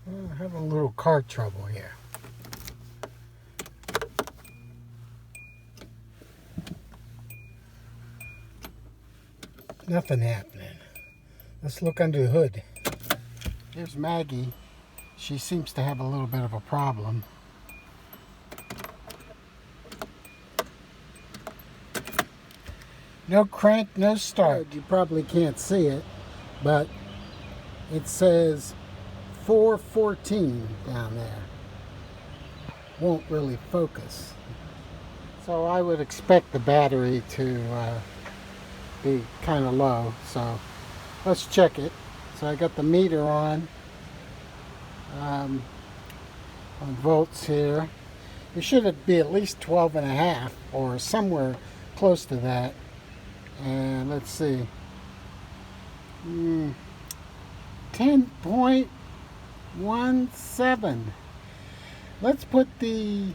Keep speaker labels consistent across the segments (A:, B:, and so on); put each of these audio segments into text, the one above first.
A: I have a little car trouble here. Nothing happening. Let's look under the hood. Here's Maggie. She seems to have a little bit of a problem. No crank, no start. You probably can't see it, but it says 414 down there. Won't really focus. So I would expect the battery to be kind of low. So let's check it. So I got the meter on volts here. It should be at least 12 and a half or somewhere close to that. And let's see, 10.17. Let's put the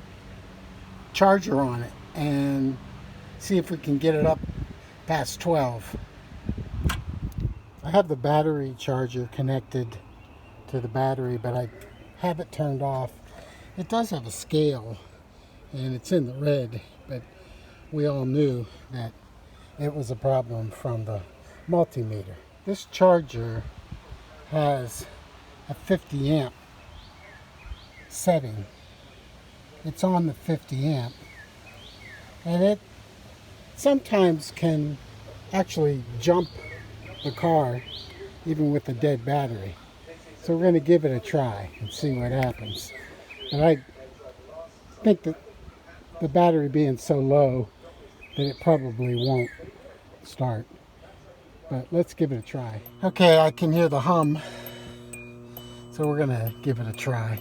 A: charger on it and see if we can get it up past 12. I have the battery charger connected to the battery, but I have it turned off. It does have a scale and it's in the red, but we all knew that it was a problem from the multimeter. This charger has a 50 amp setting. It's on the 50 amp, and it sometimes can actually jump the car even with a dead battery. So we're going to give it a try and see what happens. And I think that the battery being so low that it probably won't start, but let's give it a try. Okay, I can hear the hum, so we're gonna give it a try.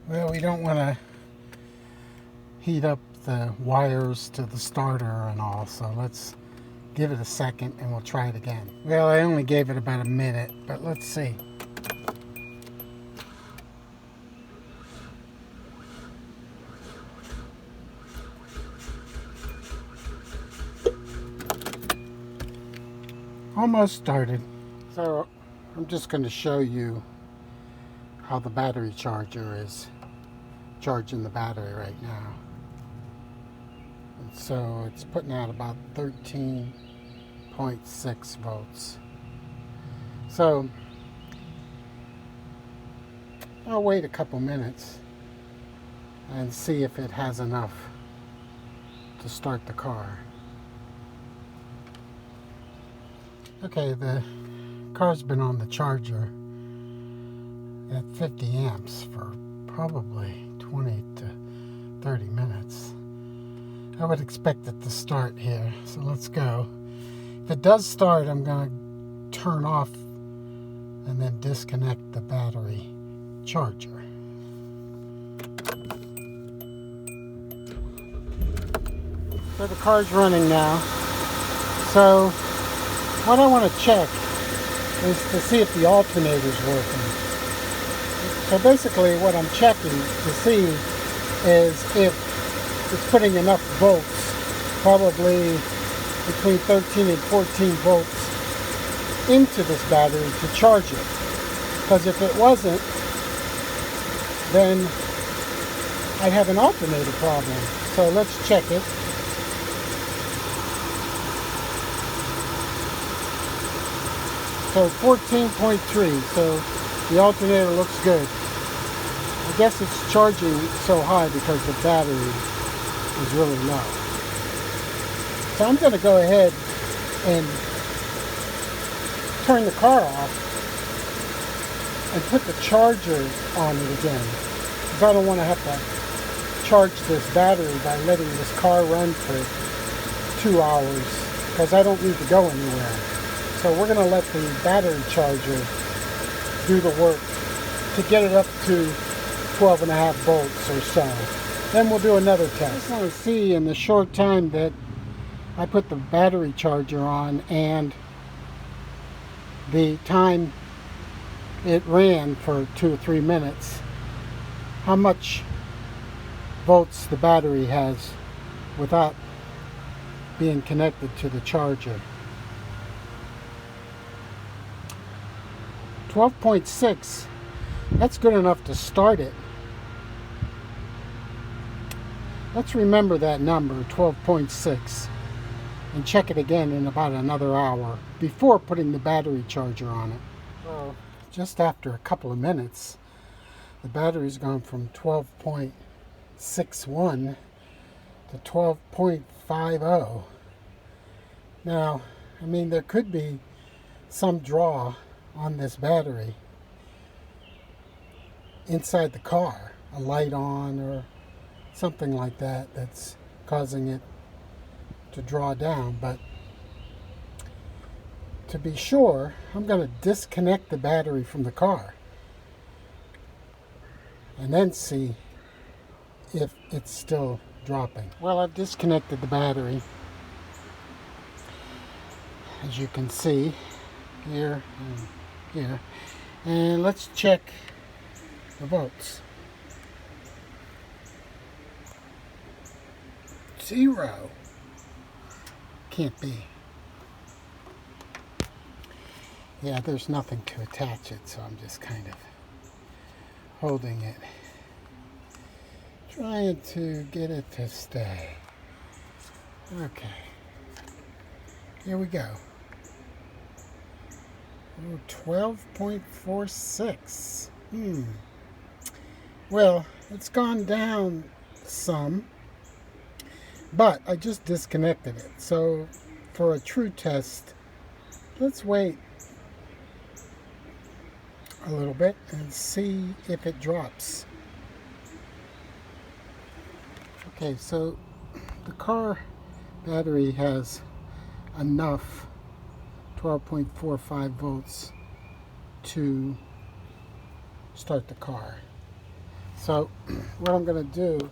A: Well, we don't want to heat up the wires to the starter and all, so let's give it a second and we'll try it again. Well, I only gave it about a minute, but let's see. Almost started. So I'm just going to show you how the battery charger is charging the battery right now. And so it's putting out about 13.6 volts. So I'll wait a couple minutes and see if it has enough to start the car. Okay, the car's been on the charger at 50 amps for probably 20 to 30 minutes. I would expect it to start here, so let's go. If it does start, I'm going to turn off and then disconnect the battery charger. So the car's running now. So what I want to check is to see if the alternator's working. So basically what I'm checking to see is if it's putting enough volts, probably between 13 and 14 volts, into this battery to charge it. Because if it wasn't, then I'd have an alternator problem. So let's check it. So 14.3, so the alternator looks good. I guess it's charging so high because the battery is really low. So I'm going to go ahead and turn the car off and put the charger on it again, because I don't want to have to charge this battery by letting this car run for 2 hours, because I don't need to go anywhere. So we're going to let the battery charger do the work to get it up to 12.5 volts or so. Then we'll do another test. I just want to see in the short time that I put the battery charger on and the time it ran for 2 or 3 minutes, how much volts the battery has without being connected to the charger. 12.6, that's good enough to start it. Let's remember that number, 12.6, and check it again in about another hour before putting the battery charger on it. So just after a couple of minutes, the battery's gone from 12.61 to 12.50. Now, I mean, there could be some draw on this battery inside the car, a light on or something like that that's causing it to draw down. But to be sure, I'm going to disconnect the battery from the car and then see if it's still dropping. Well, I've disconnected the battery, as you can see here and here, and let's check the volts. 0. Can't be. Yeah, there's nothing to attach it, so I'm just kind of holding it, trying to get it to stay. Okay, here we go. Oh, 12.46. Well, it's gone down some, but I just disconnected it. So for a true test, let's wait a little bit and see if it drops. Okay, so the car battery has enough 12.45 volts to start the car. So what I'm going to do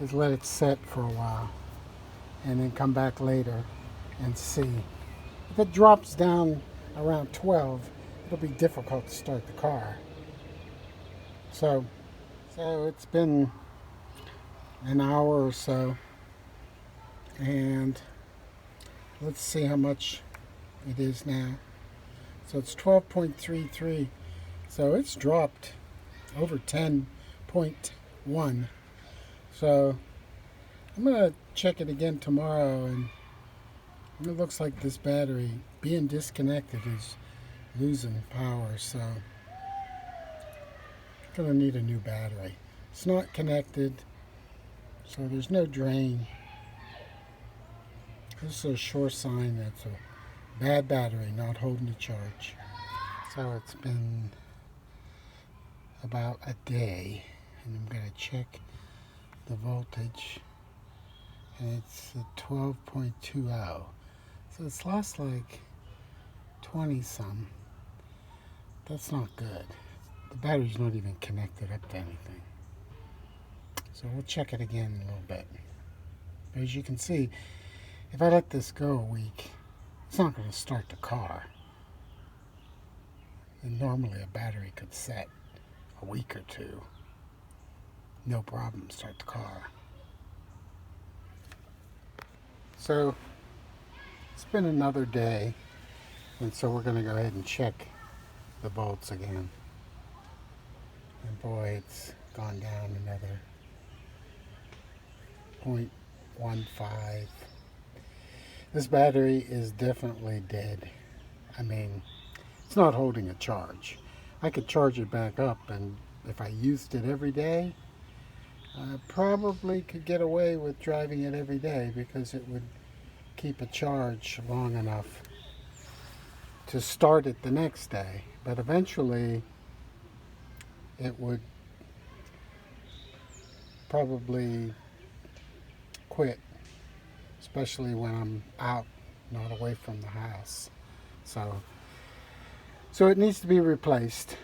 A: is let it set for a while and then come back later and see. If it drops down around 12, it'll be difficult to start the car. So it's been an hour or so, and let's see how much it is now. So it's 12.33, so it's dropped over 10.1. So I'm going to check it again tomorrow, and it looks like this battery being disconnected is losing power, so I'm going to need a new battery. It's not connected, so there's no drain. This is a sure sign that's a bad battery, not holding the charge. So it's been about a day, and I'm going to check the voltage, and it's a 12.20. So it's lost like 20 some. That's not good. The battery's not even connected up to anything. So we'll check it again in a little bit. But as you can see, if I let this go a week, it's not going to start the car. And normally a battery could set a week or two. No problem, start the car. So it's been another day, and so we're going to go ahead and check the volts again. And boy, it's gone down another 0.15. This battery is definitely dead. I mean, it's not holding a charge. I could charge it back up, and if I used it every day, I probably could get away with driving it every day because it would keep a charge long enough to start it the next day. But eventually it would probably quit, especially when I'm out, not away from the house. So it needs to be replaced.